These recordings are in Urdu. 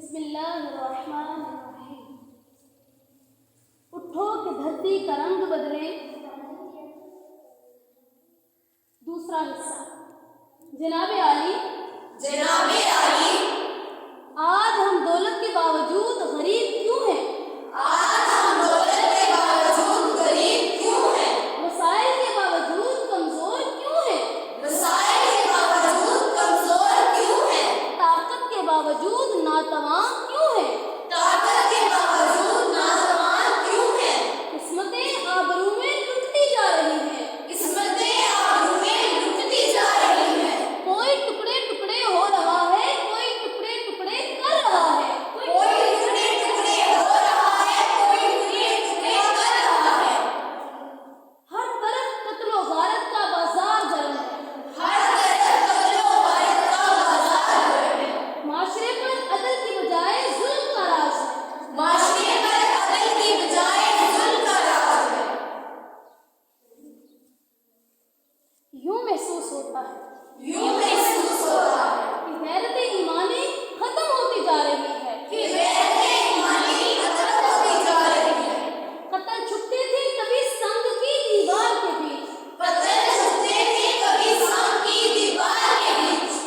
بسم اللہ الرحمن الرحیم۔ اٹھو کہ دھرتی کا رنگ بدلے۔ دوسرا حصہ۔ جناب عالی، آج ہم دولت کے باوجود غریب کیوں ہیں؟ وسائل کے باوجود کمزور کیوں ہیں؟ طاقت کے باوجود ناتواں کیوں ہیں؟ قسمتیں آبرو میں لٹتی جا رہی ہیں۔ کوئی ٹکڑے ٹکڑے ہو رہا ہے، کوئی ٹکڑے ٹکڑے کر رہا ہے۔ ہر طرف قتل و غارت کا بازار گرم ہے۔ معاشرے پر عدل کی بجائے ظلم کا راج ہے۔ یوں محسوس ہوتا ہے کہ غیرت ایمانی ختم ہوتی جا رہی ہے۔ قتل چھپتے تھے کبھی سنگ کی دیوار کے بیچ،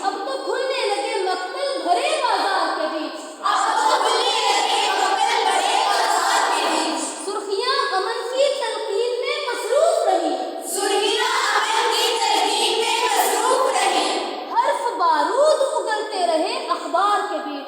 اب تو کھلنے لگے مقتل بھرے بازار کے بیچ۔ سرخیاں امن کی تلقین میں مصروف رہی، حرف بارود اگلتے رہے اخبار کے بیچ۔